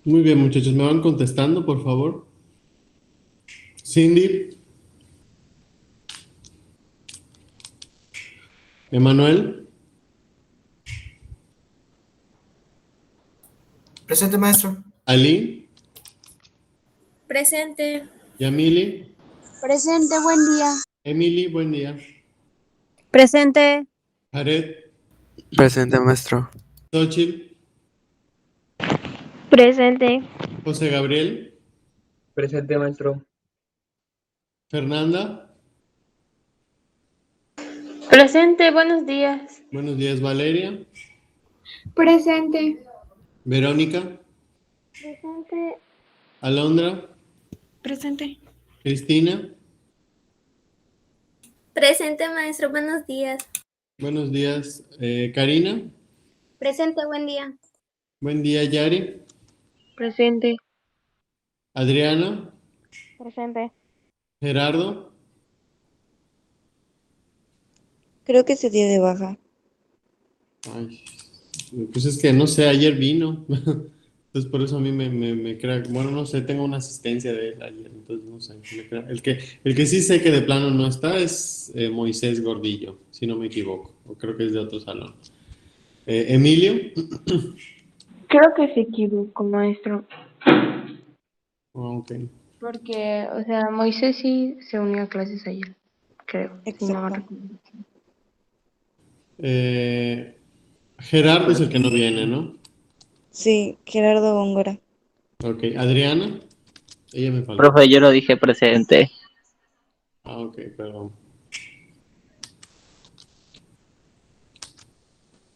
Muy bien, muchachos, me van contestando, por favor. Cindy, Emanuel, Presente, maestro. Ali, Presente. Yamili, Presente, buen día. Emily, buen día. Presente. Jared, Presente, maestro. Xochitl, Presente. José Gabriel, Presente, maestro. Fernanda, Presente, buenos días. buenos días, Valeria, Presente. Verónica, Presente. Alondra, Presente. Cristina, Presente, maestro. Buenos días. buenos días, Karina, Presente, buen día. buen día, Yari, Presente. Adriana, Presente. Gerardo, Creo que se dio de baja. ay, pues es que no sé, ayer vino, entonces por eso a mí me crea, bueno, no sé, tengo una asistencia de él ayer, entonces no sé, el que sí sé que de plano no está es Moisés Gordillo, si no me equivoco, o creo que es de otro salón. Emilio, Creo que se equivocó, maestro. ok. Porque, o sea, Moisés sí se unió a clases ayer, creo, si no me Exacto. recuerdo. Eh, Gerardo es el que no viene, ¿no? Sí, Gerardo Góngora. Ok, Adriana, ella me faltó. Profe, yo lo dije presente. Ah, ok, perdón.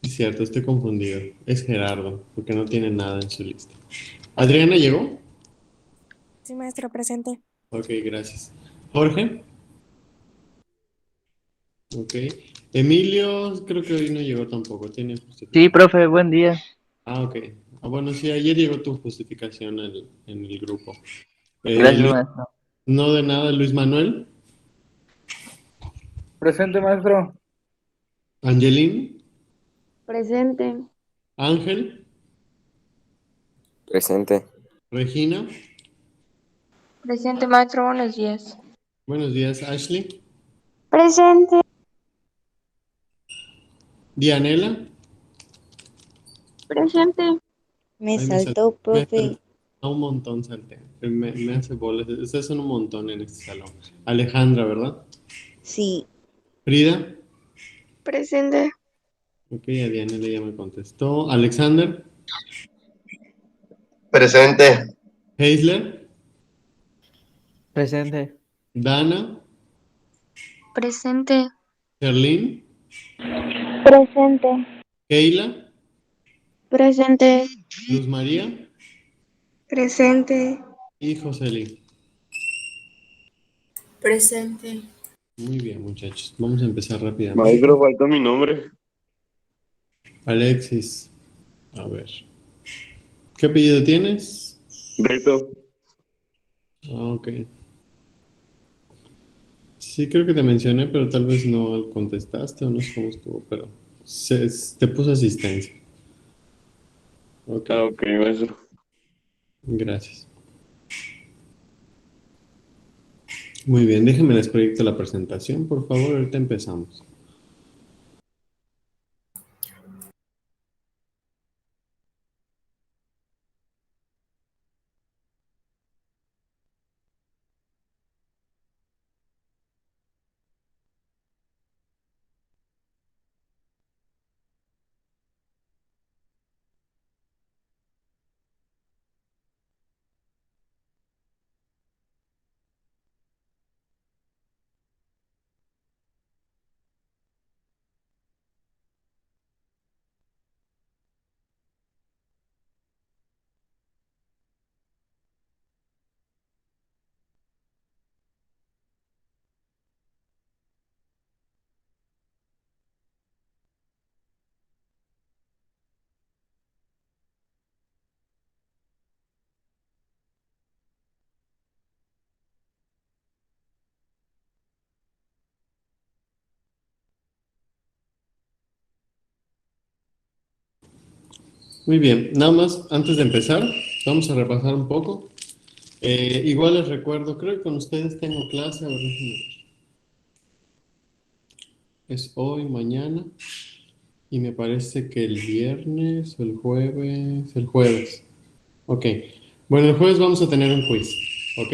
Es cierto, estoy confundido. Es Gerardo, porque no tiene nada en su lista. ¿Adriana llegó? Sí, maestro, presente. Ok, gracias. Jorge, ok. Emilio, creo que hoy no llegó tampoco, tiene Sí, justificación. profe, buen día. Ah, ok. Ah, bueno, sí, ayer llegó tu justificación en el grupo. Gracias, Luis, maestro. no de nada, Luis Manuel, Presente, maestro. Angelín, Presente. Ángel, Presente. Regina, Presente, maestro, buenos días. buenos días, Ashley, Presente. Dianela, Presente. Me ay, saltó, me profe. salté a un montón, salté. Me hace bolas, ustedes son un montón en este salón. Alejandra, ¿verdad? Sí, Frida, Presente. ok, a Dianela ya me contestó. Alexander, Presente. Heisler, Presente. Dana, Presente. Sherlyn, Presente. Keila, Presente. Luz María Presente. y Jocelyn. Presente. Muy bien, muchachos. Vamos a empezar rápidamente. Maestro, falta mi nombre. Alexis, a ver. ¿Qué apellido tienes? Beto. Ah, ok. Sí, creo que te mencioné, pero tal vez no contestaste o no sé cómo estuvo, pero te puso asistencia. Ok, Ah, ok, maestro. gracias. Muy bien, déjenme les proyecto la presentación, por favor. Ahorita empezamos. Muy bien, nada más antes de empezar, Vamos a repasar un poco. Igual les recuerdo, creo que con ustedes tengo clase, a ver, déjenme ver. Es hoy, mañana, y me parece que el viernes o el jueves. Ok. Bueno, el jueves vamos a tener un quiz, ¿ok?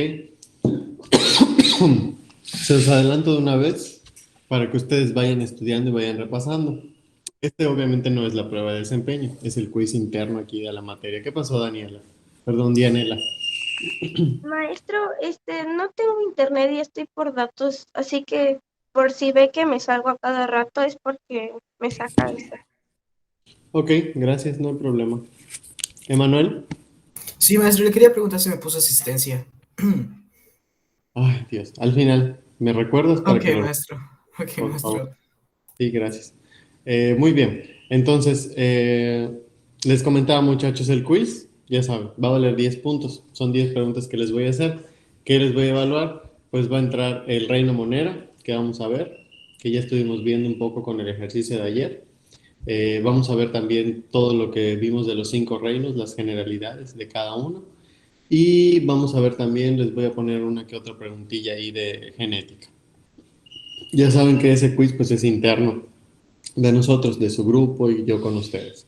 Se los adelanto de una vez para que ustedes vayan estudiando y vayan repasando. Este obviamente no es la prueba de desempeño, es el quiz interno aquí de la materia. ¿Qué pasó, Daniela? Perdón, Dianela. Maestro, no tengo internet y estoy por datos, así que por si ve que me salgo a cada rato es porque me saca eso. Ok, gracias, no hay problema. Emanuel. Sí, maestro, le quería preguntar si me puso asistencia. Ay, Dios, al final, ¿me recuerdas para Ok, que lo... maestro. Ok, Por favor. maestro. Sí, gracias. Muy bien, entonces, les comentaba, muchachos, el quiz, ya saben, va a valer 10 puntos. Son 10 preguntas que les voy a hacer. ¿Qué les voy a evaluar? Pues va a entrar el reino monera, que vamos a ver, que ya estuvimos viendo un poco con el ejercicio de ayer. Vamos a ver también todo lo que vimos de los 5 reinos, las generalidades de cada uno. Y vamos a ver también, les voy a poner una que otra preguntilla ahí de genética. Ya saben que ese quiz pues es interno de nosotros, de su grupo y yo con ustedes.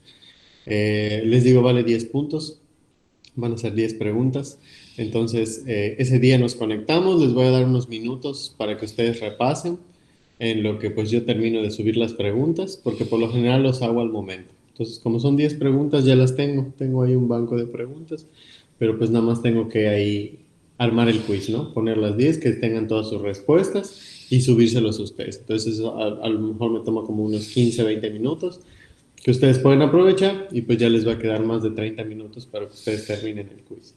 Les digo, vale 10 puntos, van a ser 10 preguntas. Entonces, ese día nos conectamos, les voy a dar unos minutos para que ustedes repasen en lo que pues yo termino de subir las preguntas, porque por lo general los hago al momento. Entonces, como son 10 preguntas, ya las tengo ahí un banco de preguntas, pero pues nada más tengo que ahí armar el quiz, ¿no? Poner las 10, que tengan todas sus respuestas y subírselos a ustedes. Entonces, eso a lo mejor me toma como unos 15, 20 minutos que ustedes pueden aprovechar y pues ya les va a quedar más de 30 minutos para que ustedes terminen el quiz.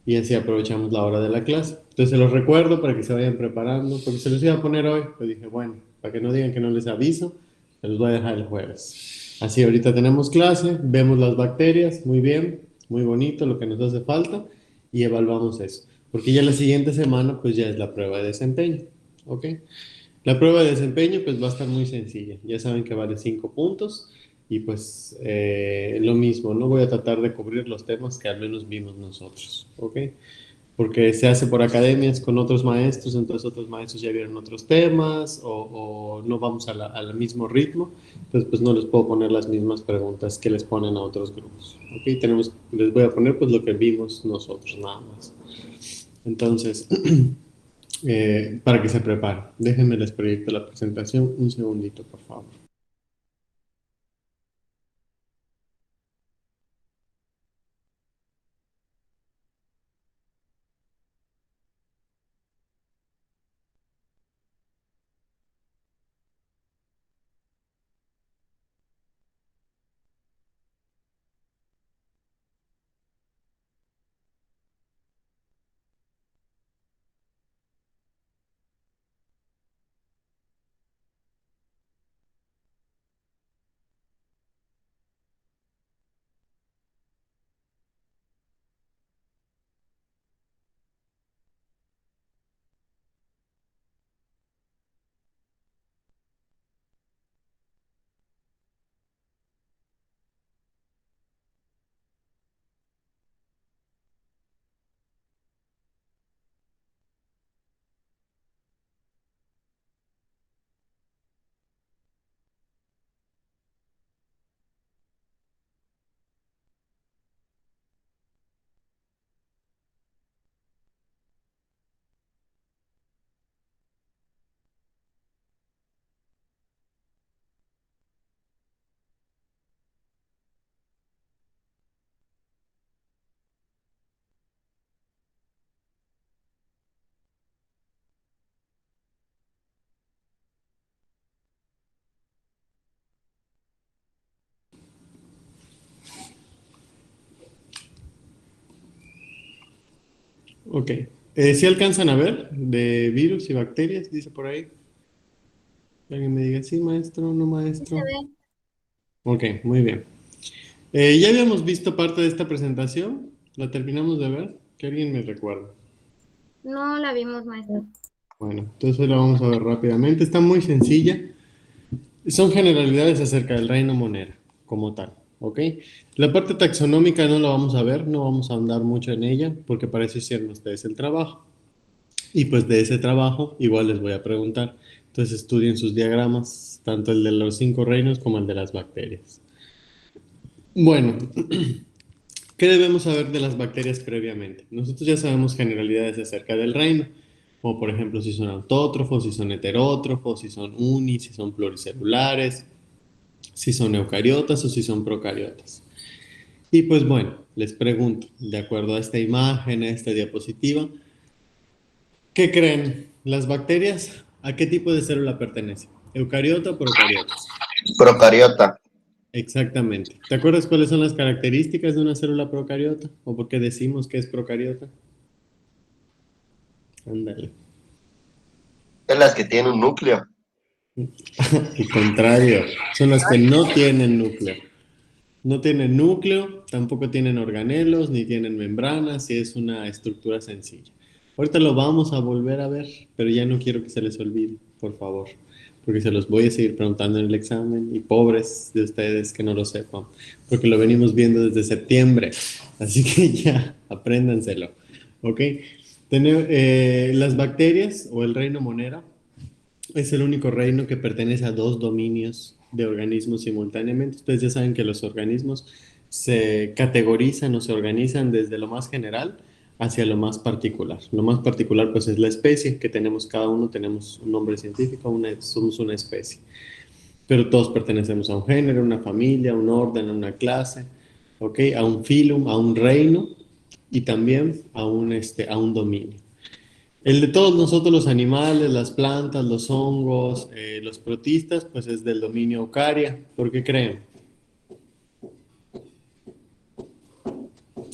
Y así aprovechamos la hora de la clase. Entonces se los recuerdo para que se vayan preparando, porque se los iba a poner hoy, pero dije, bueno, para que no digan que no les aviso, se los voy a dejar el jueves. Así ahorita tenemos clase, vemos las bacterias, muy bien, muy bonito, lo que nos hace falta, y evaluamos eso. Porque ya la siguiente semana pues ya es la prueba de desempeño, ¿ok? La prueba de desempeño pues va a estar muy sencilla. Ya saben que vale 5 puntos y pues lo mismo, no voy a tratar de cubrir los temas que al menos vimos nosotros, ¿ok? Porque se hace por academias con otros maestros, entonces otros maestros ya vieron otros temas o no vamos al mismo ritmo, entonces pues no les puedo poner las mismas preguntas que les ponen a otros grupos, ¿ok? Les voy a poner pues lo que vimos nosotros nada más. Entonces... para que se preparen. Déjenme les proyecto la presentación un segundito, por favor. Ok. ¿Sí alcanzan a ver de virus y bacterias? Dice por ahí. Alguien me diga, sí, maestro, no, maestro. Se ve. Ok, muy bien. Ya habíamos visto parte de esta presentación. ¿La terminamos de ver? Que alguien me recuerda. No la vimos, maestro. Bueno, entonces la vamos a ver rápidamente. Está muy sencilla. Son generalidades acerca del reino monera, como tal. ¿ok? La parte taxonómica no la vamos a ver, no vamos a ahondar mucho en ella, porque para eso hicieron ustedes el trabajo. Y pues de ese trabajo igual les voy a preguntar. Entonces estudien sus diagramas, tanto el de los 5 reinos como el de las bacterias. Bueno, ¿qué debemos saber de las bacterias previamente? Nosotros ya sabemos generalidades acerca del reino, como por ejemplo si son autótrofos, si son heterótrofos, si son uni, si son pluricelulares, si son eucariotas o si son procariotas. Y pues bueno, les pregunto, de acuerdo a esta imagen, a esta diapositiva, ¿qué creen? ¿Las bacterias a qué tipo de célula pertenecen? ¿Eucariota o procariota? Procariota. Exactamente. ¿Te acuerdas cuáles son las características de una célula procariota? ¿O por qué decimos que es procariota? Ándale. Es las que tienen un núcleo. Al contrario, son las que no tienen núcleo. No tienen núcleo, tampoco tienen organelos, ni tienen membranas, y es una estructura sencilla. Ahorita lo vamos a volver a ver, pero ya no quiero que se les olvide, por favor, porque se los voy a seguir preguntando en el examen, y pobres de ustedes que no lo sepan, porque lo venimos viendo desde septiembre, así que ya, apréndanselo, ¿ok? Las bacterias, o el reino Monera, es el único reino que pertenece a 2 dominios de organismos simultáneamente. Ustedes ya saben que los organismos se categorizan o se organizan desde lo más general hacia lo más particular. Lo más particular pues es la especie que tenemos, cada uno tenemos un nombre científico, somos una especie. Pero todos pertenecemos a un género, una familia, un orden, a una clase, ¿ok? A un filum, a un reino y también a un dominio. El de todos nosotros, los animales, las plantas, los hongos, los protistas, pues es del dominio Eucaria. ¿Por qué creen?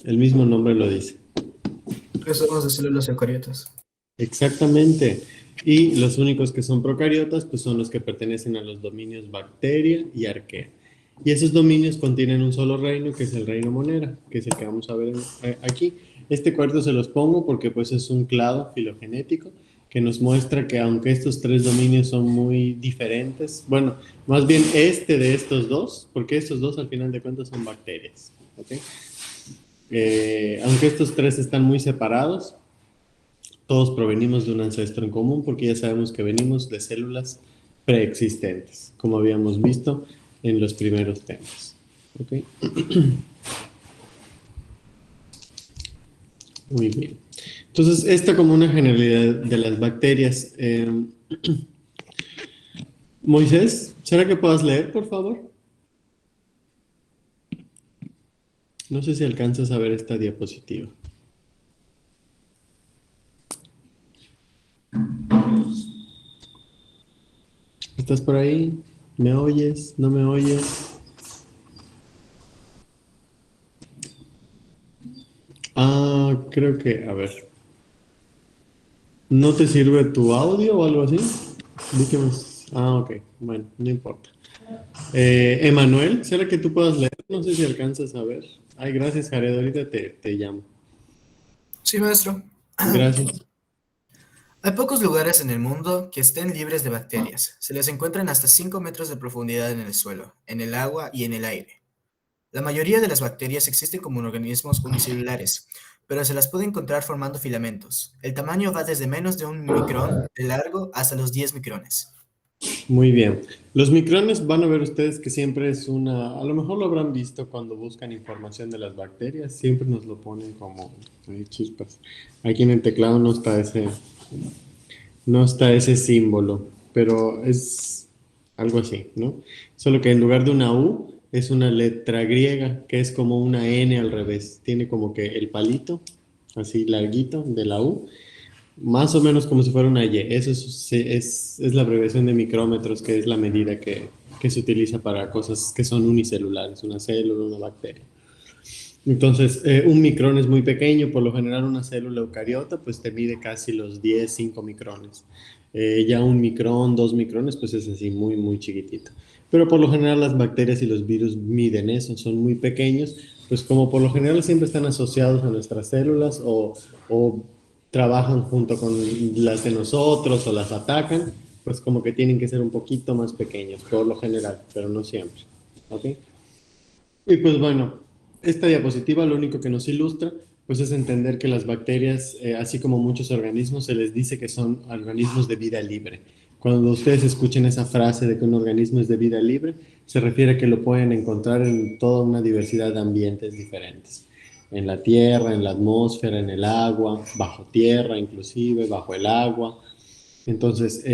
El mismo nombre lo dice. Que somos de células eucariotas. Exactamente. Y los únicos que son procariotas, pues son los que pertenecen a los dominios bacteria y arquea. Y esos dominios contienen un solo reino, que es el reino Monera, que es el que vamos a ver aquí. Este cuarto se los pongo porque pues es un clado filogenético que nos muestra que aunque estos 3 dominios son muy diferentes, bueno, más bien de estos 2, porque estos 2 al final de cuentas son bacterias, ¿ok? Aunque estos 3 están muy separados, todos provenimos de un ancestro en común, porque ya sabemos que venimos de células preexistentes, como habíamos visto en los primeros temas, ¿ok? Muy bien. Entonces, esto como una generalidad de las bacterias. Moisés, ¿será que puedas leer, por favor? No sé si alcanzas a ver esta diapositiva. ¿Estás por ahí? ¿Me oyes? ¿No me oyes? Creo que, a ver. ¿No te sirve tu audio o algo así? Ok, bueno, no importa. Emanuel, ¿será que tú puedas leer? No sé si alcanzas a ver. Ay, gracias, Jared, ahorita te llamo. Sí, maestro. Gracias. Hay pocos lugares en el mundo que estén libres de bacterias. Se les encuentran hasta 5 metros de profundidad en el suelo, en el agua y en el aire. La mayoría de las bacterias existen como organismos unicelulares, pero se las puede encontrar formando filamentos. El tamaño va desde menos de 1 micrón de largo hasta los 10 micrones. Muy bien. Los micrones van a ver ustedes que siempre es a lo mejor lo habrán visto cuando buscan información de las bacterias, siempre nos lo ponen como chispas. Aquí en el teclado no está ese símbolo, pero es algo así, ¿no? Solo que en lugar de una U es una letra griega, que es como una N al revés. Tiene como que el palito, así larguito, de la U, más o menos como si fuera una Y. Eso es la abreviación de micrómetros, que es la medida que se utiliza para cosas que son unicelulares, una célula, una bacteria. Entonces, un micrón es muy pequeño, por lo general una célula eucariota pues te mide casi los 5 micrones. Ya 1 micrón, 2 micrones, pues es así muy, muy chiquitito. Pero por lo general las bacterias y los virus miden eso, son muy pequeños, pues como por lo general siempre están asociados a nuestras células o trabajan junto con las de nosotros o las atacan, pues como que tienen que ser un poquito más pequeños, por lo general, pero no siempre. ¿Ok? Y pues bueno, esta diapositiva lo único que nos ilustra pues es entender que las bacterias, así como muchos organismos, se les dice que son organismos de vida libre. Cuando ustedes escuchen esa frase de que un organismo es de vida libre, se refiere a que lo pueden encontrar en toda una diversidad de ambientes diferentes. En la tierra, en la atmósfera, en el agua, bajo tierra inclusive, bajo el agua. Entonces,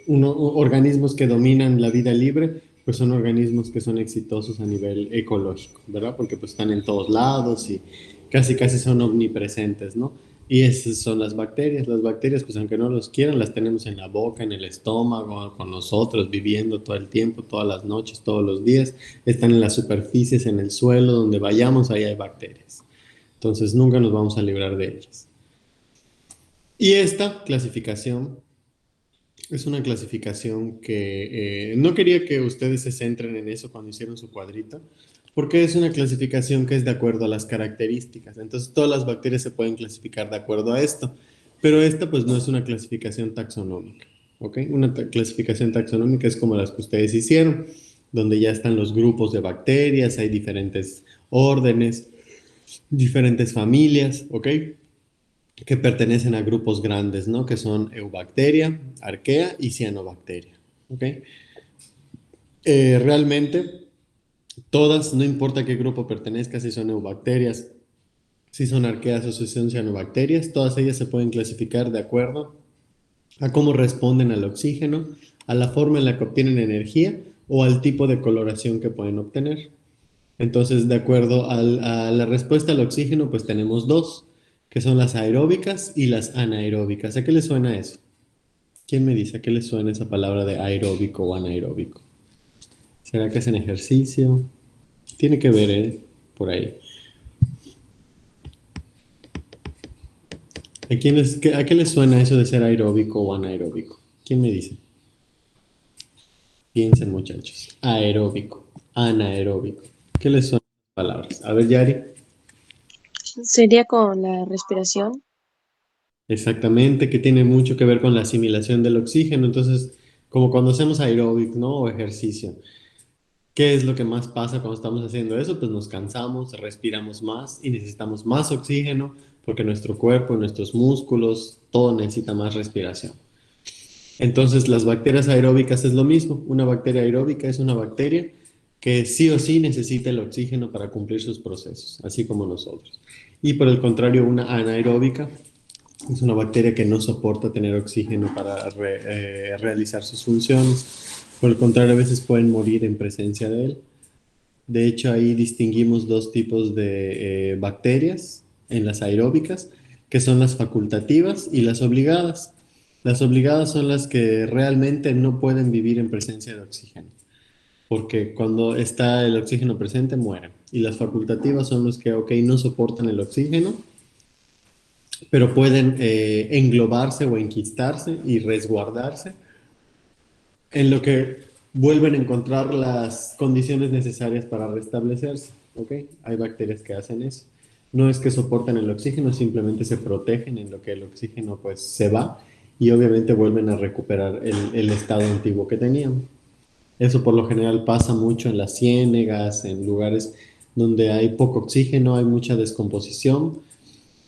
organismos que dominan la vida libre, pues son organismos que son exitosos a nivel ecológico, ¿verdad? Porque pues están en todos lados y casi casi son omnipresentes, ¿no? Y esas son las bacterias. Las bacterias, pues aunque no los quieran, las tenemos en la boca, en el estómago, con nosotros, viviendo todo el tiempo, todas las noches, todos los días. Están en las superficies, en el suelo, donde vayamos, ahí hay bacterias. Entonces, nunca nos vamos a librar de ellas. Y esta clasificación es una clasificación que no quería que ustedes se centren en eso cuando hicieron su cuadrito, porque es una clasificación que es de acuerdo a las características. Entonces, todas las bacterias se pueden clasificar de acuerdo a esto, pero esta pues no es una clasificación taxonómica, ¿ok? Una clasificación taxonómica es como las que ustedes hicieron, donde ya están los grupos de bacterias, hay diferentes órdenes, diferentes familias, ¿ok? Que pertenecen a grupos grandes, ¿no? Que son Eubacteria, Archaea y Cianobacteria, ¿ok? Realmente, todas, no importa qué grupo pertenezca, si son Eubacterias, si son Arqueas o si son Cianobacterias, todas ellas se pueden clasificar de acuerdo a cómo responden al oxígeno, a la forma en la que obtienen energía o al tipo de coloración que pueden obtener. Entonces, de acuerdo a la respuesta al oxígeno, pues tenemos dos, que son las aeróbicas y las anaeróbicas. ¿A qué le suena eso? ¿Quién me dice a qué le suena esa palabra de aeróbico o anaeróbico? ¿Será que hacen ejercicio? Tiene que ver, por ahí. ¿A qué les suena eso de ser aeróbico o anaeróbico? ¿Quién me dice? Piensen, muchachos. Aeróbico, anaeróbico. ¿Qué les suenan las palabras? A ver, Yari. Sería con la respiración. Exactamente, que tiene mucho que ver con la asimilación del oxígeno. Entonces, como cuando hacemos aeróbic, ¿no? O ejercicio. ¿Qué es lo que más pasa cuando estamos haciendo eso? Pues nos cansamos, respiramos más y necesitamos más oxígeno porque nuestro cuerpo, nuestros músculos, todo necesita más respiración. Entonces, las bacterias aeróbicas es lo mismo. Una bacteria aeróbica es una bacteria que sí o sí necesita el oxígeno para cumplir sus procesos, así como nosotros. Y por el contrario, una anaeróbica es una bacteria que no soporta tener oxígeno para realizar sus funciones. Por el contrario, a veces pueden morir en presencia de él. De hecho, ahí distinguimos dos tipos de bacterias en las aeróbicas, que son las facultativas y las obligadas. Las obligadas son las que realmente no pueden vivir en presencia de oxígeno, porque cuando está el oxígeno presente mueren. Y las facultativas son los que, ok, no soportan el oxígeno, pero pueden englobarse o enquistarse y resguardarse en lo que vuelven a encontrar las condiciones necesarias para restablecerse, ¿ok? Hay bacterias que hacen eso. No es que soporten el oxígeno, simplemente se protegen en lo que el oxígeno pues se va y obviamente vuelven a recuperar el estado antiguo que tenían. Eso por lo general pasa mucho en las ciénegas, en lugares donde hay poco oxígeno, hay mucha descomposición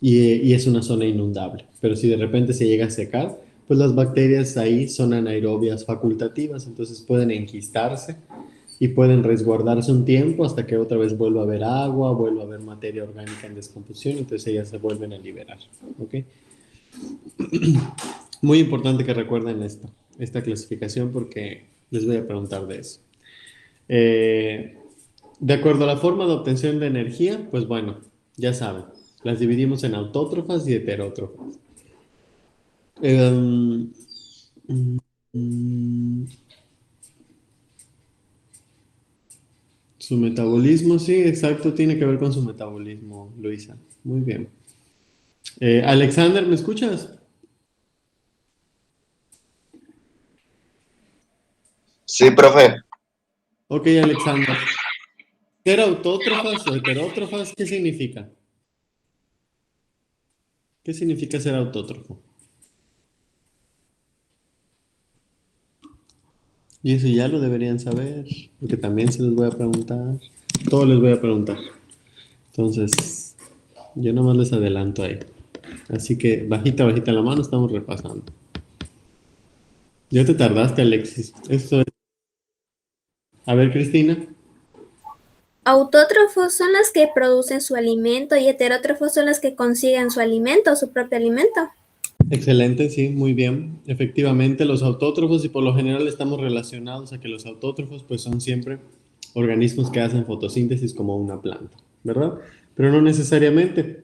y es una zona inundable. Pero si de repente se llega a secar, pues las bacterias ahí son anaerobias facultativas, entonces pueden enquistarse y pueden resguardarse un tiempo hasta que otra vez vuelva a haber agua, vuelva a haber materia orgánica en descomposición, entonces ellas se vuelven a liberar. ¿Ok? Muy importante que recuerden esta clasificación porque les voy a preguntar de eso. De acuerdo a la forma de obtención de energía, pues bueno, ya saben, las dividimos en autótrofas y heterótrofas. Su metabolismo, sí, exacto, tiene que ver con su metabolismo, Luisa. Muy bien. Alexander, ¿me escuchas? Sí, profe. Ok, Alexander. ¿Ser autótrofas o heterótrofas? ¿Qué significa? ¿Qué significa ser autótrofo? Y eso ya lo deberían saber, porque también se los voy a preguntar. todo les voy a preguntar. Entonces, yo nomás les adelanto ahí. Así que bajita la mano, estamos repasando. Ya te tardaste, Alexis. Esto es... A ver, Cristina. Autótrofos son los que producen su alimento y heterótrofos son los que consiguen su alimento, su propio alimento. Excelente, sí, muy bien. Efectivamente, los autótrofos, y por lo general estamos relacionados a que los autótrofos pues son siempre organismos que hacen fotosíntesis como una planta, ¿verdad? Pero no necesariamente.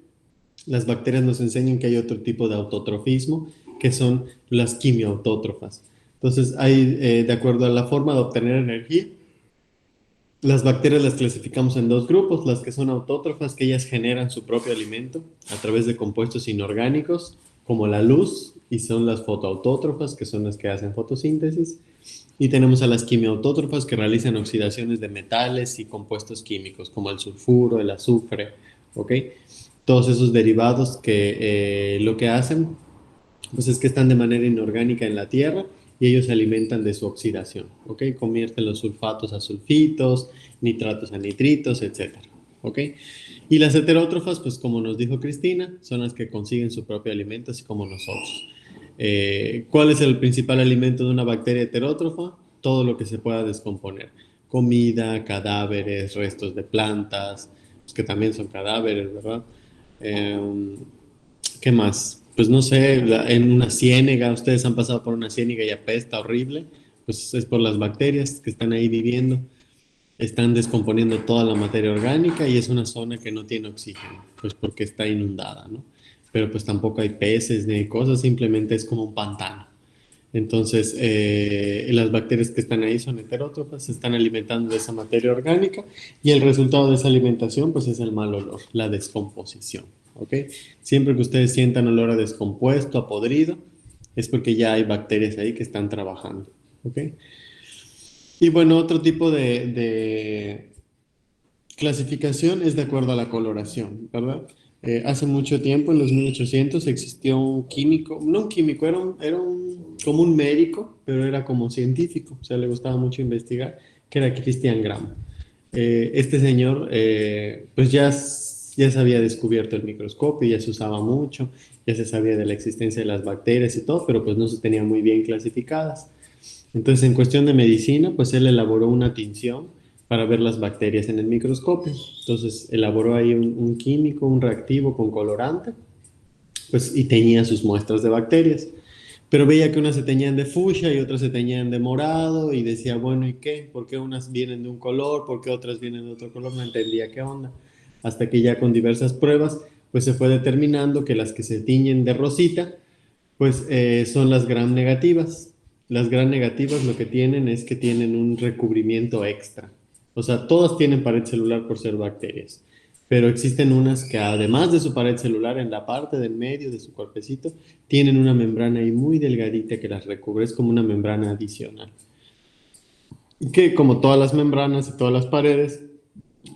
Las bacterias nos enseñan que hay otro tipo de autotrofismo, que son las quimioautótrofas. Entonces, hay, de acuerdo a la forma de obtener energía, las bacterias las clasificamos en dos grupos, las que son autótrofas, que ellas generan su propio alimento a través de compuestos inorgánicos, como la luz, y son las fotoautótrofas, que son las que hacen fotosíntesis. Y tenemos a las quimioautótrofas, que realizan oxidaciones de metales y compuestos químicos, como el sulfuro, el azufre, ¿ok? Todos esos derivados que lo que hacen, pues es que están de manera inorgánica en la tierra, y ellos se alimentan de su oxidación, ¿ok? Convierten los sulfatos a sulfitos, nitratos a nitritos, etcétera, ¿ok? Y las heterótrofas, pues como nos dijo Cristina, son las que consiguen su propio alimento, así como nosotros. ¿Cuál es el principal alimento de una bacteria heterótrofa? Todo lo que se pueda descomponer. Comida, cadáveres, restos de plantas, pues que también son cadáveres, ¿verdad? ¿Qué más? Pues no sé, en una ciénaga, ustedes han pasado por una ciénaga y apesta horrible, pues es por las bacterias que están ahí viviendo, están descomponiendo toda la materia orgánica y es una zona que no tiene oxígeno, pues porque está inundada, ¿no? Pero pues tampoco hay peces ni cosas, simplemente es como un pantano. Entonces, las bacterias que están ahí son heterótrofas, se están alimentando de esa materia orgánica y el resultado de esa alimentación pues es el mal olor, la descomposición, ¿ok? Siempre que ustedes sientan olor a descompuesto, a podrido, es porque ya hay bacterias ahí que están trabajando, ¿ok? Y bueno, otro tipo de clasificación es de acuerdo a la coloración, ¿verdad? Hace mucho tiempo, en los 1800, existió un químico, no un químico, como un médico, pero era como científico, o sea, le gustaba mucho investigar, que era Christian Gram. Este señor, pues ya se había descubierto el microscopio, ya se usaba mucho, ya se sabía de la existencia de las bacterias y todo, pero pues no se tenían muy bien clasificadas. Entonces, en cuestión de medicina, pues él elaboró una tinción para ver las bacterias en el microscopio. Entonces, elaboró ahí un químico, un reactivo con colorante, pues, y teñía sus muestras de bacterias. Pero veía que unas se teñían de fucsia y otras se teñían de morado, y decía, bueno, ¿y qué? ¿Por qué unas vienen de un color? ¿Por qué otras vienen de otro color? No entendía qué onda. Hasta que ya con diversas pruebas, pues se fue determinando que las que se tiñen de rosita, pues son las gram negativas. Las gram negativas lo que tienen es que tienen un recubrimiento extra. O sea, todas tienen pared celular por ser bacterias, pero existen unas que además de su pared celular, en la parte del medio de su cuerpecito, tienen una membrana ahí muy delgadita que las recubre, es como una membrana adicional. Que como todas las membranas y todas las paredes,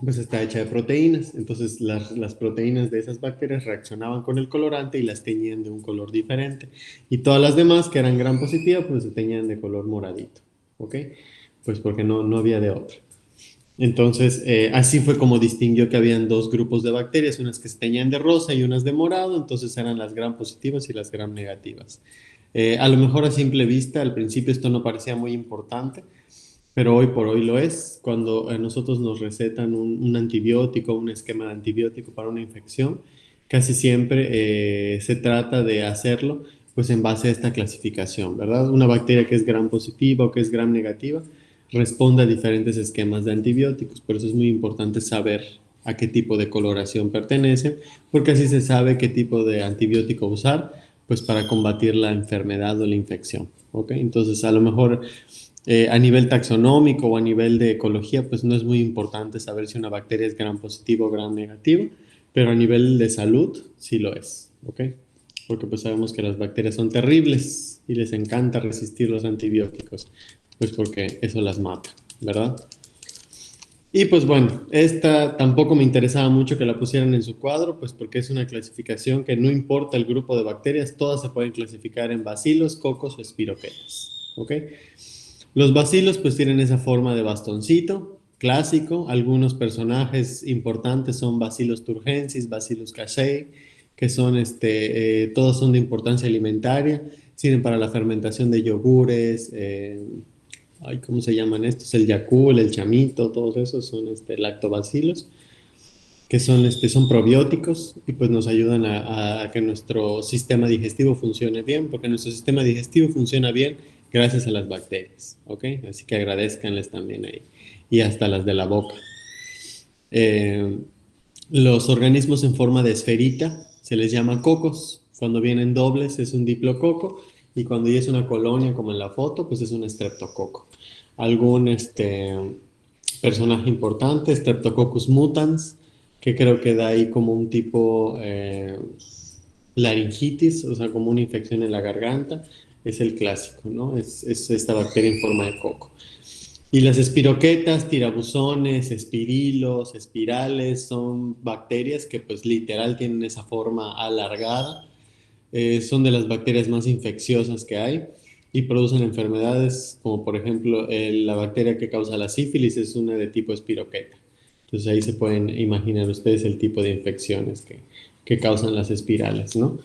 pues está hecha de proteínas. Entonces las proteínas de esas bacterias reaccionaban con el colorante y las teñían de un color diferente. Y todas las demás que eran gram positiva, pues se teñían de color moradito. ¿Ok? Pues porque no había de otra. Entonces, así fue como distinguió que habían dos grupos de bacterias, unas que se teñían de rosa y unas de morado, entonces eran las gram positivas y las gram negativas. A lo mejor a simple vista, al principio esto no parecía muy importante, pero hoy por hoy lo es. Cuando a nosotros nos recetan un antibiótico, un esquema de antibiótico para una infección, casi siempre se trata de hacerlo pues en base a esta clasificación, ¿verdad? Una bacteria que es gram positiva o que es gram negativa responde a diferentes esquemas de antibióticos. Por eso es muy importante saber a qué tipo de coloración pertenece, porque así se sabe qué tipo de antibiótico usar, pues para combatir la enfermedad o la infección, ¿ok? Entonces, a lo mejor a nivel taxonómico o a nivel de ecología, pues no es muy importante saber si una bacteria es gram positivo o gram negativo, pero a nivel de salud sí lo es, ¿ok? Porque pues sabemos que las bacterias son terribles y les encanta resistir los antibióticos, pues porque eso las mata, ¿verdad? Y pues bueno, esta tampoco me interesaba mucho que la pusieran en su cuadro, pues porque es una clasificación que no importa el grupo de bacterias, todas se pueden clasificar en bacilos, cocos o espiroquetas, ¿ok? Los bacilos pues tienen esa forma de bastoncito, clásico. Algunos personajes importantes son Bacillus turgensis, Bacillus casei, que son, todos son de importancia alimentaria, sirven para la fermentación de yogures, ¿cómo se llaman estos? El Yakult, el chamito, todos esos son lactobacilos, que son probióticos y pues nos ayudan a que nuestro sistema digestivo funcione bien, porque nuestro sistema digestivo funciona bien gracias a las bacterias, ¿ok? Así que agradezcanles también ahí. Y hasta las de la boca. Los organismos en forma de esferita se les llama cocos. Cuando vienen dobles es un diplococo y cuando ya es una colonia como en la foto, pues es un estreptococo. Algún personaje importante, Streptococcus mutans, que creo que da ahí como un tipo laringitis, o sea, como una infección en la garganta, es el clásico, ¿no? Es esta bacteria en forma de coco. Y las espiroquetas, tirabuzones, espirilos, espirales, son bacterias que pues literal tienen esa forma alargada. Son de las bacterias más infecciosas que hay y producen enfermedades como por ejemplo la bacteria que causa la sífilis es una de tipo espiroqueta. Entonces ahí se pueden imaginar ustedes el tipo de infecciones que causan las espirales, ¿no?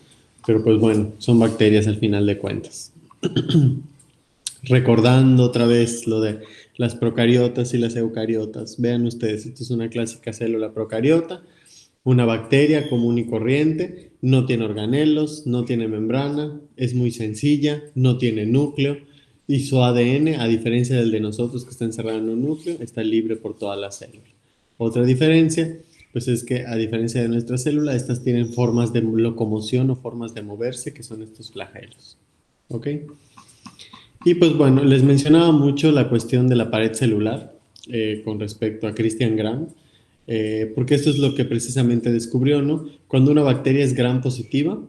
Pero pues bueno, son bacterias al final de cuentas. Recordando otra vez lo de las procariotas y las eucariotas. Vean ustedes, esto es una clásica célula procariota, una bacteria común y corriente, no tiene organelos, no tiene membrana, es muy sencilla, no tiene núcleo y su ADN, a diferencia del de nosotros que está encerrado en un núcleo, está libre por toda la célula. Otra diferencia, pues es que a diferencia de nuestra célula, estas tienen formas de locomoción o formas de moverse, que son estos flagelos. ¿Ok? Y pues bueno, les mencionaba mucho la cuestión de la pared celular con respecto a Christian Gram, porque esto es lo que precisamente descubrió, ¿no? Cuando una bacteria es Gram positiva,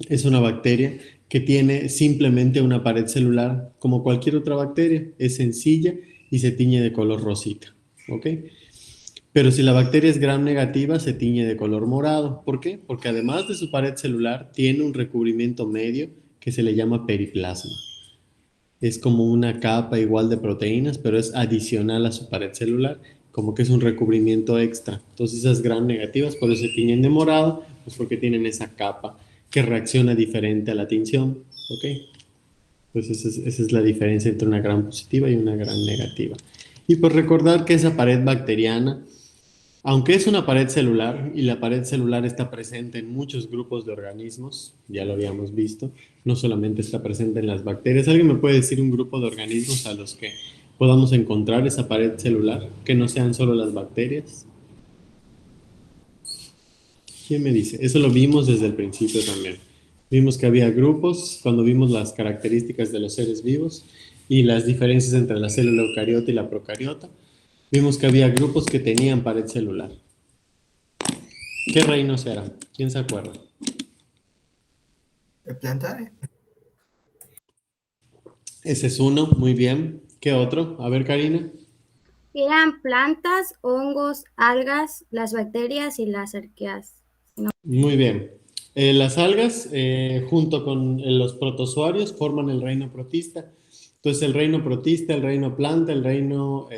es una bacteria que tiene simplemente una pared celular como cualquier otra bacteria, es sencilla y se tiñe de color rosita, ¿ok? Pero si la bacteria es Gram negativa, se tiñe de color morado. ¿Por qué? Porque además de su pared celular, tiene un recubrimiento medio que se le llama periplasma. Es como una capa igual de proteínas, pero es adicional a su pared celular, como que es un recubrimiento extra. Entonces esas Gram negativas, por eso se tiñen de morado, pues porque tienen esa capa que reacciona diferente a la tinción, ¿ok? Pues esa es la diferencia entre una Gram positiva y una Gram negativa. Y pues recordar que esa pared bacteriana, aunque es una pared celular y la pared celular está presente en muchos grupos de organismos, ya lo habíamos visto, no solamente está presente en las bacterias. ¿Alguien me puede decir un grupo de organismos a los que podamos encontrar esa pared celular, que no sean solo las bacterias? ¿Quién me dice? Eso lo vimos desde el principio también. Vimos que había grupos cuando vimos las características de los seres vivos y las diferencias entre la célula eucariota y la procariota. Vimos que había grupos que tenían pared celular. ¿Qué reinos eran? ¿Quién se acuerda? ¿El plantae? Ese es uno, muy bien. ¿Qué otro? A ver, Karina. Eran plantas, hongos, algas, las bacterias y las arqueas. Muy bien. Las algas, junto con los protozoarios, forman el reino protista. Entonces, el reino protista, el reino planta, el reino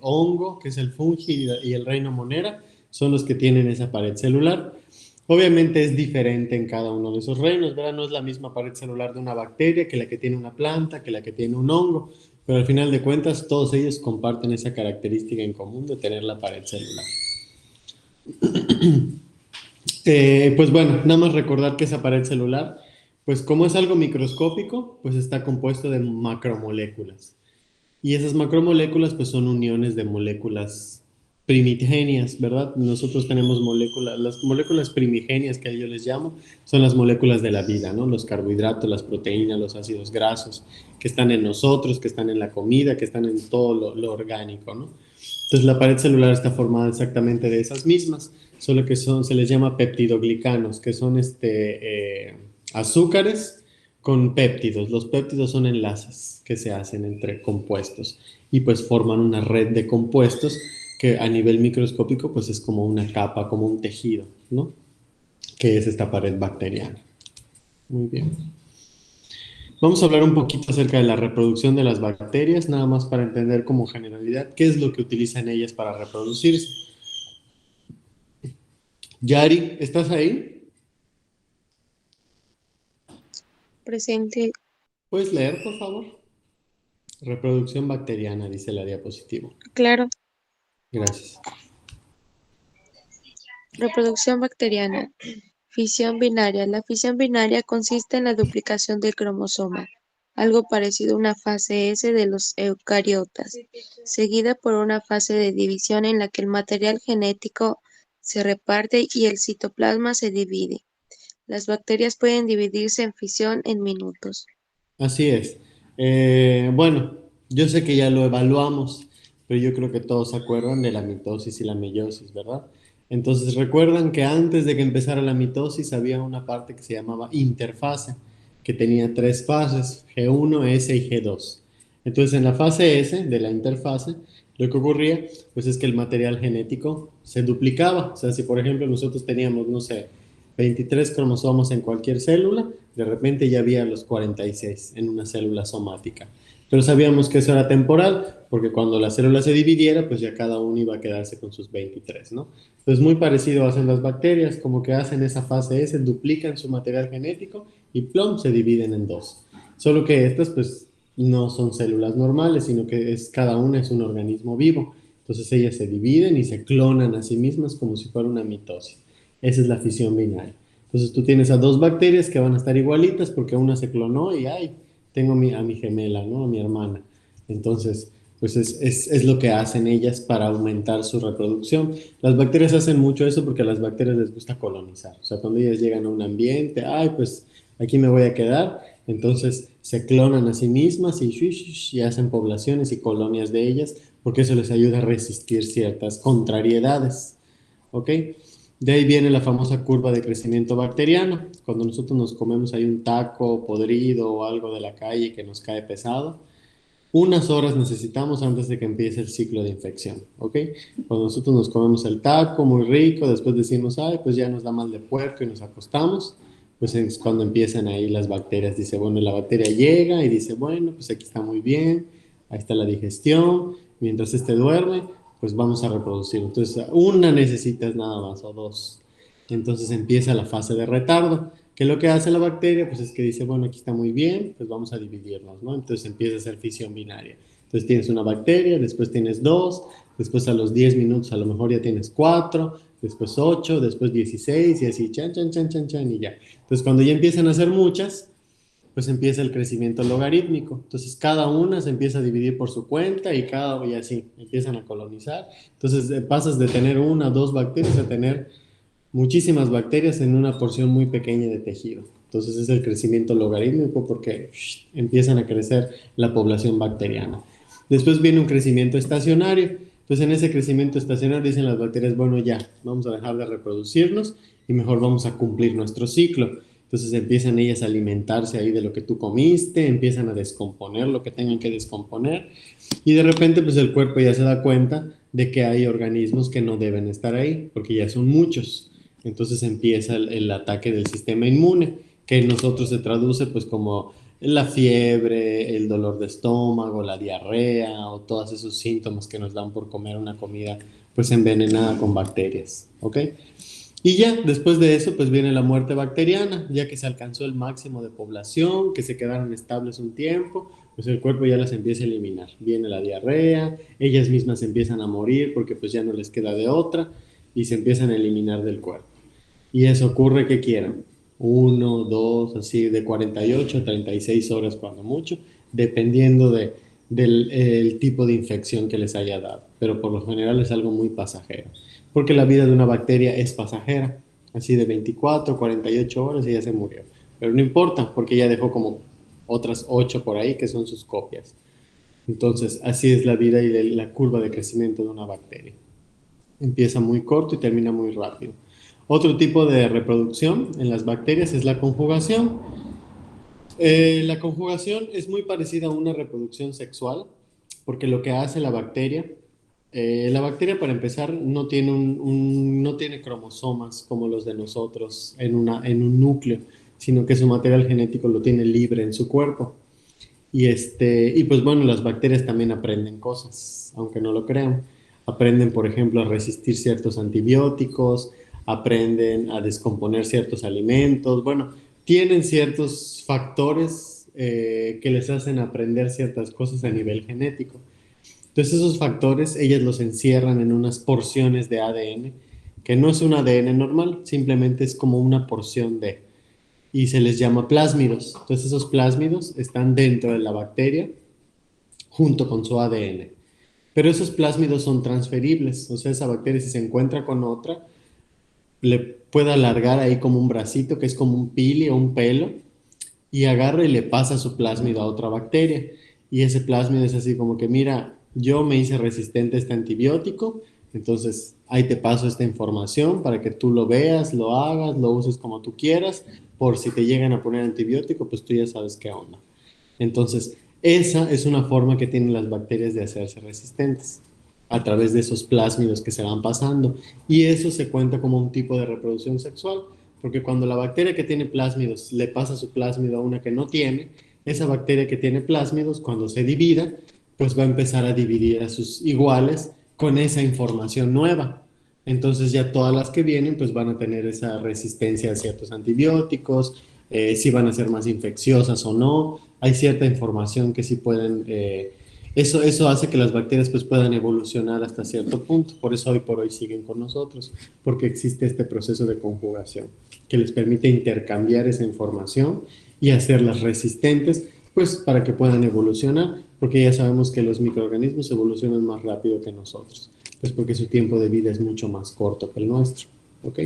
hongo, que es el fungi, y el reino monera, son los que tienen esa pared celular. Obviamente es diferente en cada uno de esos reinos, ¿verdad? No es la misma pared celular de una bacteria que la que tiene una planta, que la que tiene un hongo, pero al final de cuentas todos ellos comparten esa característica en común de tener la pared celular. Pues bueno, nada más recordar que esa pared celular, pues como es algo microscópico, pues está compuesto de macromoléculas. Y esas macromoléculas pues son uniones de moléculas primigenias, ¿verdad? Nosotros tenemos moléculas, las moléculas primigenias que yo les llamo, son las moléculas de la vida, ¿no? Los carbohidratos, las proteínas, los ácidos grasos, que están en nosotros, que están en la comida, que están en todo lo orgánico, ¿no? Entonces la pared celular está formada exactamente de esas mismas, solo que se les llama peptidoglicanos, que son azúcares con péptidos. Los péptidos son enlaces que se hacen entre compuestos y pues forman una red de compuestos que a nivel microscópico pues es como una capa, como un tejido, ¿no? Que es esta pared bacteriana. Muy bien. Vamos a hablar un poquito acerca de la reproducción de las bacterias, nada más para entender como generalidad qué es lo que utilizan ellas para reproducirse. Yari, ¿estás ahí? Presente. ¿Puedes leer, por favor? Reproducción bacteriana, dice la diapositiva. Claro. Gracias. Reproducción bacteriana. Fisión binaria. La fisión binaria consiste en la duplicación del cromosoma, algo parecido a una fase S de los eucariotas, seguida por una fase de división en la que el material genético se reparte y el citoplasma se divide. Las bacterias pueden dividirse en fisión en minutos. Así es. Bueno, yo sé que ya lo evaluamos, pero yo creo que todos se acuerdan de la mitosis y la meiosis, ¿verdad? Entonces recuerdan que antes de que empezara la mitosis había una parte que se llamaba interfase, que tenía 3 fases, G1, S y G2. Entonces en la fase S de la interfase, lo que ocurría pues es que el material genético se duplicaba. O sea, si por ejemplo nosotros teníamos, no sé, 23 cromosomas en cualquier célula, de repente ya había los 46 en una célula somática. Pero sabíamos que eso era temporal, porque cuando la célula se dividiera, pues ya cada uno iba a quedarse con sus 23, ¿no? Entonces muy parecido hacen las bacterias, como que hacen esa fase S, duplican su material genético y plom, se dividen en 2. Solo que estas pues no son células normales, sino que cada una es un organismo vivo. Entonces ellas se dividen y se clonan a sí mismas como si fuera una mitosis. Esa es la fisión binaria. Entonces tú tienes a 2 bacterias que van a estar igualitas porque una se clonó y ¡ay! Tengo a mi gemela, ¿no? A mi hermana. Entonces, pues es lo que hacen ellas para aumentar su reproducción. Las bacterias hacen mucho eso porque a las bacterias les gusta colonizar. O sea, cuando ellas llegan a un ambiente, ¡ay! Pues aquí me voy a quedar. Entonces se clonan a sí mismas y hacen poblaciones y colonias de ellas porque eso les ayuda a resistir ciertas contrariedades. ¿Ok? De ahí viene la famosa curva de crecimiento bacteriano. Cuando nosotros nos comemos ahí un taco podrido o algo de la calle que nos cae pesado, unas horas necesitamos antes de que empiece el ciclo de infección, ¿ok? Cuando nosotros nos comemos el taco muy rico, después decimos, ay, pues ya nos da mal de puerco y nos acostamos, pues es cuando empiezan ahí las bacterias. Dice, bueno, la bacteria llega y dice, bueno, pues aquí está muy bien, ahí está la digestión, mientras este duerme, pues vamos a reproducir. Entonces, una necesitas nada más o 2. Entonces empieza la fase de retardo. ¿Qué es lo que hace la bacteria? Pues es que dice, bueno, aquí está muy bien, pues vamos a dividirnos, ¿no? Entonces empieza a hacer fisión binaria. Entonces tienes una bacteria, después tienes 2, después a los 10 minutos a lo mejor ya tienes 4, después 8, después 16 y así, chan, chan, chan, chan, chan y ya. Entonces cuando ya empiezan a ser muchas, pues empieza el crecimiento logarítmico. Entonces cada una se empieza a dividir por su cuenta y así empiezan a colonizar. Entonces pasas de tener 1 o 2 bacterias a tener muchísimas bacterias en una porción muy pequeña de tejido. Entonces es el crecimiento logarítmico porque empiezan a crecer la población bacteriana. Después viene un crecimiento estacionario. Entonces en ese crecimiento estacionario dicen las bacterias, bueno ya, vamos a dejar de reproducirnos y mejor vamos a cumplir nuestro ciclo. Entonces empiezan ellas a alimentarse ahí de lo que tú comiste, empiezan a descomponer lo que tengan que descomponer y de repente pues el cuerpo ya se da cuenta de que hay organismos que no deben estar ahí porque ya son muchos. Entonces empieza el ataque del sistema inmune, que en nosotros se traduce pues como la fiebre, el dolor de estómago, la diarrea o todos esos síntomas que nos dan por comer una comida pues envenenada con bacterias, ¿ok? Y ya después de eso pues viene la muerte bacteriana, ya que se alcanzó el máximo de población, que se quedaron estables un tiempo, pues el cuerpo ya las empieza a eliminar. Viene la diarrea, ellas mismas empiezan a morir porque pues ya no les queda de otra y se empiezan a eliminar del cuerpo. Y eso ocurre que quieran, 1, 2, así de 48 a 36 horas cuando mucho, dependiendo del tipo de infección que les haya dado. Pero por lo general es algo muy pasajero, porque la vida de una bacteria es pasajera, así de 24, 48 horas y ya se murió. Pero no importa, porque ya dejó como otras 8 por ahí que son sus copias. Entonces, así es la vida y la curva de crecimiento de una bacteria. Empieza muy corto y termina muy rápido. Otro tipo de reproducción en las bacterias es la conjugación. La conjugación es muy parecida a una reproducción sexual, porque lo que hace la bacteria para empezar no tiene, no tiene cromosomas como los de nosotros en un núcleo, sino que su material genético lo tiene libre en su cuerpo. Y pues bueno, las bacterias también aprenden cosas, aunque no lo crean. Aprenden, por ejemplo, a resistir ciertos antibióticos, aprenden a descomponer ciertos alimentos. Bueno, tienen ciertos factores que les hacen aprender ciertas cosas a nivel genético. Entonces esos factores, ellas los encierran en unas porciones de ADN, que no es un ADN normal, simplemente es como una porción de, y se les llama plásmidos. Entonces esos plásmidos están dentro de la bacteria junto con su ADN. Pero esos plásmidos son transferibles, o sea, esa bacteria si se encuentra con otra, le puede alargar ahí como un bracito, que es como un pili o un pelo, y agarra y le pasa su plásmido a otra bacteria. Y ese plásmido es así como que, mira, yo me hice resistente a este antibiótico, entonces ahí te paso esta información para que tú lo veas, lo hagas, lo uses como tú quieras, por si te llegan a poner antibiótico, pues tú ya sabes qué onda. Entonces, esa es una forma que tienen las bacterias de hacerse resistentes, a través de esos plásmidos que se van pasando. Y eso se cuenta como un tipo de reproducción sexual, porque cuando la bacteria que tiene plásmidos le pasa su plásmido a una que no tiene, esa bacteria que tiene plásmidos, cuando se divida, pues va a empezar a dividir a sus iguales con esa información nueva. Entonces ya todas las que vienen pues van a tener esa resistencia a ciertos antibióticos, si van a ser más infecciosas o no. Hay cierta información que sí pueden, eso hace que las bacterias pues puedan evolucionar hasta cierto punto. Por eso hoy por hoy siguen con nosotros, porque existe este proceso de conjugación que les permite intercambiar esa información y hacerlas resistentes pues para que puedan evolucionar, porque ya sabemos que los microorganismos evolucionan más rápido que nosotros, pues porque su tiempo de vida es mucho más corto que el nuestro, ¿ok?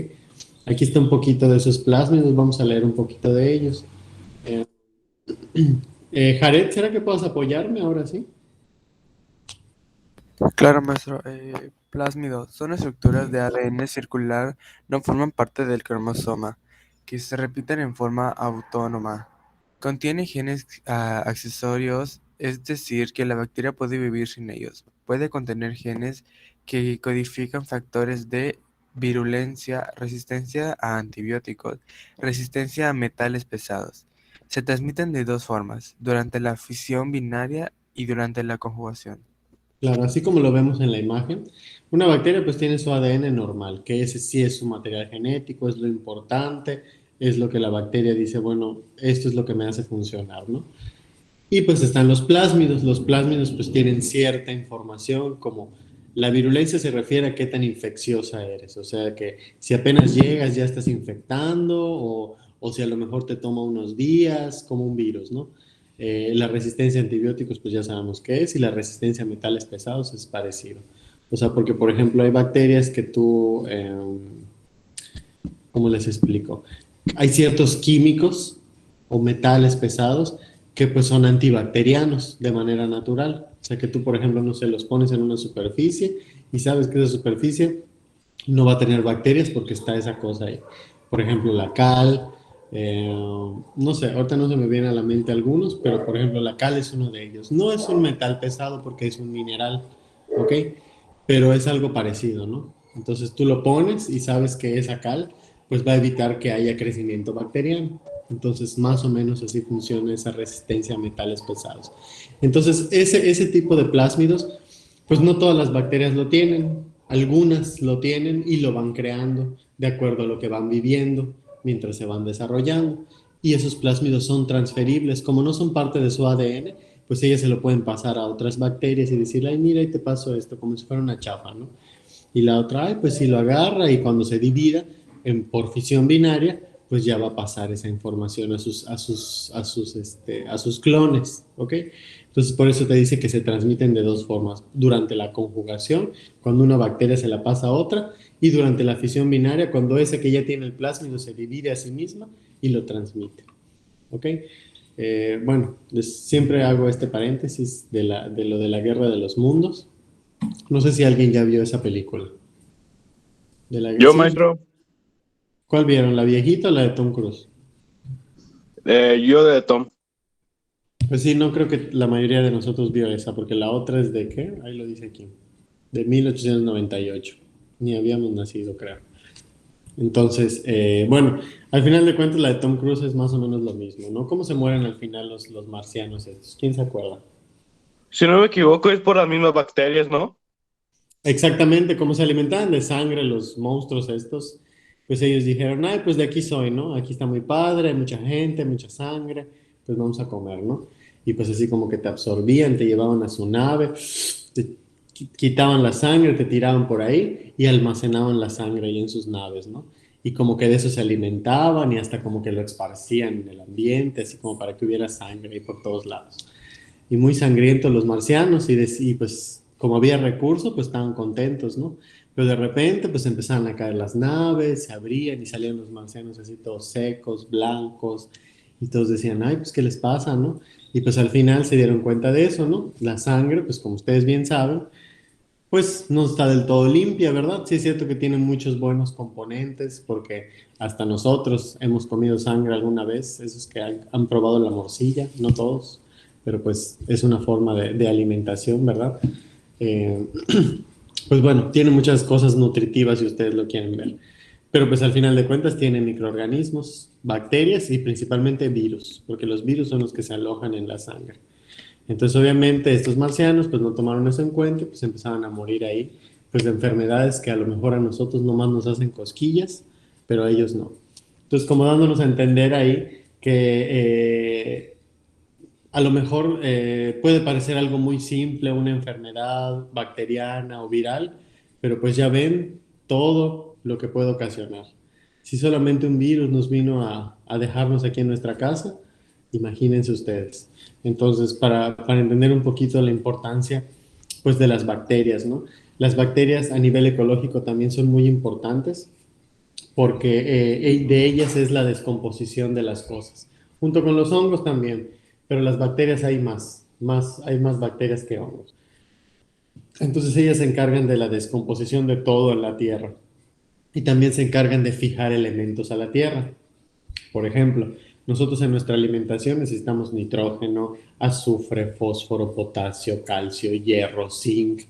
Aquí está un poquito de esos plásmidos, vamos a leer un poquito de ellos. Jared, ¿será que puedes apoyarme ahora sí? Claro, maestro. Plásmidos son estructuras de ADN circular, no forman parte del cromosoma, que se repiten en forma autónoma. Contiene genes accesorios, es decir, que la bacteria puede vivir sin ellos. Puede contener genes que codifican factores de virulencia, resistencia a antibióticos, resistencia a metales pesados. Se transmiten de dos formas, durante la fisión binaria y durante la conjugación. Claro, así como lo vemos en la imagen, una bacteria pues tiene su ADN normal, que ese sí es su material genético, es lo importante, es lo que la bacteria dice, bueno, esto es lo que me hace funcionar, ¿no? Y pues están los plásmidos pues tienen cierta información, como la virulencia se refiere a qué tan infecciosa eres, o sea que si apenas llegas ya estás infectando o si a lo mejor te toma unos días, como un virus, ¿no? La resistencia a antibióticos pues ya sabemos qué es y la resistencia a metales pesados es parecido. O sea, porque por ejemplo hay bacterias que tú, ¿cómo les explico? Hay ciertos químicos o metales pesados que pues son antibacterianos de manera natural. O sea que tú, por ejemplo, no sé, los pones en una superficie y sabes que esa superficie no va a tener bacterias porque está esa cosa ahí. Por ejemplo, la cal, no sé, ahorita no se me viene a la mente algunos, pero por ejemplo, la cal es uno de ellos. No es un metal pesado porque es un mineral, ¿ok? Pero es algo parecido, ¿no? Entonces tú lo pones y sabes que esa cal pues va a evitar que haya crecimiento bacteriano. Entonces, más o menos así funciona esa resistencia a metales pesados. Entonces, ese tipo de plásmidos, pues no todas las bacterias lo tienen, algunas lo tienen y lo van creando de acuerdo a lo que van viviendo mientras se van desarrollando. Y esos plásmidos son transferibles, como no son parte de su ADN, pues ellas se lo pueden pasar a otras bacterias y decirle, ay, mira, y te paso esto, como si fuera una chapa, ¿no? Y la otra, ay, pues si lo agarra y cuando se divida por fisión binaria, pues ya va a pasar esa información a sus clones, ¿ok? Entonces, por eso te dice que se transmiten de dos formas, durante la conjugación, cuando una bacteria se la pasa a otra, y durante la fisión binaria, cuando esa que ya tiene el plásmido se divide a sí misma y lo transmite, ¿ok? Bueno, siempre hago este paréntesis de lo de la Guerra de los Mundos. No sé si alguien ya vio esa película. Yo, ¿Sí? maestro. ¿Cuál vieron? ¿La viejita o la de Tom Cruise? Yo de Tom. Pues sí, no creo que la mayoría de nosotros vio esa, porque la otra es de ¿qué? Ahí lo dice aquí. De 1898. Ni habíamos nacido, creo. Entonces, bueno, al final de cuentas la de Tom Cruise es más o menos lo mismo, ¿no? ¿Cómo se mueren al final los marcianos estos? ¿Quién se acuerda? Si no me equivoco, es por las mismas bacterias, ¿no? Exactamente, como se alimentaban de sangre los monstruos estos, pues ellos dijeron, ay, pues de aquí soy, ¿no? Aquí está muy padre, hay mucha gente, mucha sangre, pues vamos a comer, ¿no? Y pues así como que te absorbían, te llevaban a su nave, te quitaban la sangre, te tiraban por ahí y almacenaban la sangre ahí en sus naves, ¿no? Y como que de eso se alimentaban y hasta como que lo esparcían en el ambiente, así como para que hubiera sangre ahí por todos lados y muy sangrientos los marcianos y pues como había recursos, pues estaban contentos, ¿no? Pero de repente pues empezaron a caer las naves, se abrían y salían los marcianos así todos secos, blancos, y todos decían, ay, pues ¿qué les pasa, no? Y pues al final se dieron cuenta de eso, ¿no? La sangre, pues como ustedes bien saben, pues no está del todo limpia, ¿verdad? Sí es cierto que tiene muchos buenos componentes, porque hasta nosotros hemos comido sangre alguna vez, esos que han probado la morcilla, no todos, pero pues es una forma de alimentación, ¿verdad? Eh, pues bueno, tiene muchas cosas nutritivas si ustedes lo quieren ver, pero pues al final de cuentas tiene microorganismos, bacterias y principalmente virus, porque los virus son los que se alojan en la sangre. Entonces, obviamente, estos marcianos pues no tomaron eso en cuenta, pues empezaban a morir ahí, pues de enfermedades que a lo mejor a nosotros nomás nos hacen cosquillas, pero a ellos no. Entonces, como dándonos a entender ahí que a lo mejor puede parecer algo muy simple, una enfermedad bacteriana o viral, pero pues ya ven todo lo que puede ocasionar. Si solamente un virus nos vino a dejarnos aquí en nuestra casa, imagínense ustedes. Entonces, para entender un poquito la importancia, pues, de las bacterias, ¿no? Las bacterias a nivel ecológico también son muy importantes porque de ellas es la descomposición de las cosas, junto con los hongos también, pero las bacterias hay más bacterias que hongos. Entonces ellas se encargan de la descomposición de todo en la tierra y también se encargan de fijar elementos a la tierra. Por ejemplo, nosotros en nuestra alimentación necesitamos nitrógeno, azufre, fósforo, potasio, calcio, hierro, zinc.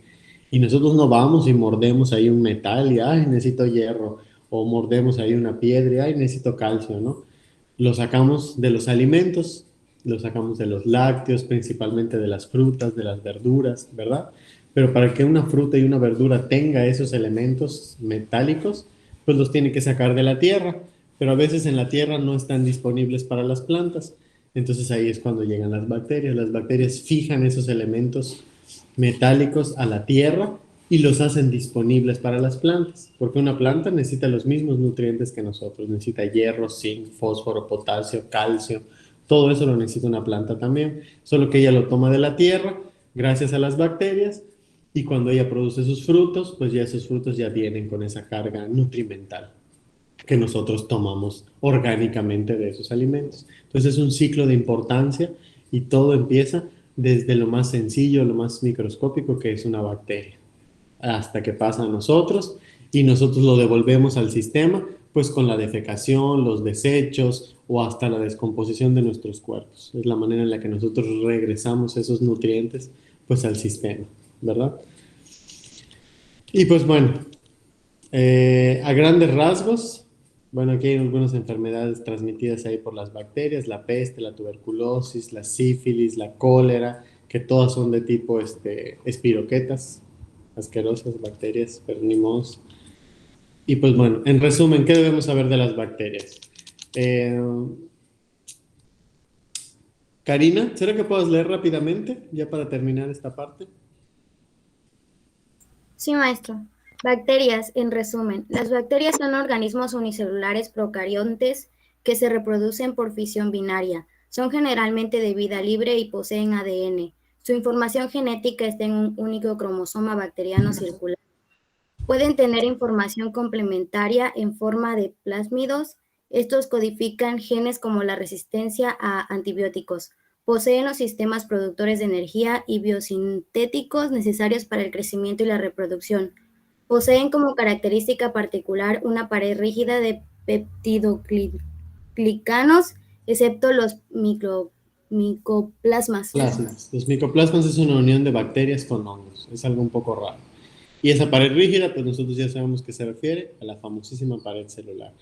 Y nosotros no vamos y mordemos ahí un metal y, ay, necesito hierro. O mordemos ahí una piedra y, ay, necesito calcio, ¿no? Lo sacamos de los alimentos, lo sacamos de los lácteos, principalmente de las frutas, de las verduras, ¿verdad? Pero para que una fruta y una verdura tenga esos elementos metálicos, pues los tiene que sacar de la tierra, pero a veces en la tierra no están disponibles para las plantas. Entonces ahí es cuando llegan las bacterias. Las bacterias fijan esos elementos metálicos a la tierra y los hacen disponibles para las plantas, porque una planta necesita los mismos nutrientes que nosotros, necesita hierro, zinc, fósforo, potasio, calcio, todo eso lo necesita una planta también, solo que ella lo toma de la tierra gracias a las bacterias y cuando ella produce sus frutos, pues ya esos frutos ya vienen con esa carga nutrimental que nosotros tomamos orgánicamente de esos alimentos. Entonces es un ciclo de importancia y todo empieza desde lo más sencillo, lo más microscópico que es una bacteria, hasta que pasa a nosotros y nosotros lo devolvemos al sistema, pues con la defecación, los desechos o hasta la descomposición de nuestros cuerpos. Es la manera en la que nosotros regresamos esos nutrientes pues al sistema, ¿verdad? Y pues bueno, a grandes rasgos, bueno, aquí hay algunas enfermedades transmitidas ahí por las bacterias, la peste, la tuberculosis, la sífilis, la cólera, que todas son de tipo espiroquetas, asquerosas bacterias, pero ni modo. Y pues bueno, en resumen, ¿qué debemos saber de las bacterias? Karina, ¿será que puedas leer rápidamente ya para terminar esta parte? Sí, maestro. Bacterias, en resumen. Las bacterias son organismos unicelulares procariontes que se reproducen por fisión binaria. Son generalmente de vida libre y poseen ADN. Su información genética está en un único cromosoma bacteriano circular. Pueden tener información complementaria en forma de plásmidos. Estos codifican genes como la resistencia a antibióticos. Poseen los sistemas productores de energía y biosintéticos necesarios para el crecimiento y la reproducción. Poseen como característica particular una pared rígida de peptidoglicanos, excepto los micoplasmas. Los micoplasmas es una unión de bacterias con hongos. Es algo un poco raro. Y esa pared rígida, pues nosotros ya sabemos que se refiere a la famosísima pared celular.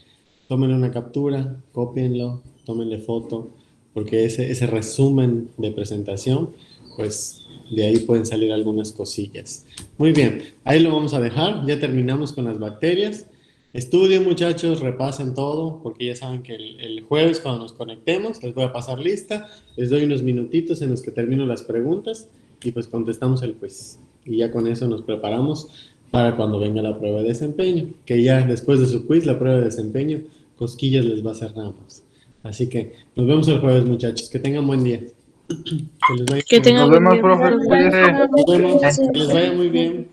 Tómenle una captura, cópienlo, tómenle foto, porque ese resumen de presentación, pues de ahí pueden salir algunas cosillas. Muy bien, ahí lo vamos a dejar, ya terminamos con las bacterias. Estudien, muchachos, repasen todo, porque ya saben que el jueves cuando nos conectemos, les voy a pasar lista, les doy unos minutitos en los que termino las preguntas y pues contestamos el quiz. Y ya con eso nos preparamos para cuando venga la prueba de desempeño, que ya después de su quiz, la prueba de desempeño, cosquillas les va a hacer nada más. Así que nos vemos el jueves, muchachos. Que tengan buen día. Que les vaya Que tengan Nos buen vemos, día, profe. profe. Cuídese. Nos vemos. Que les vaya muy bien.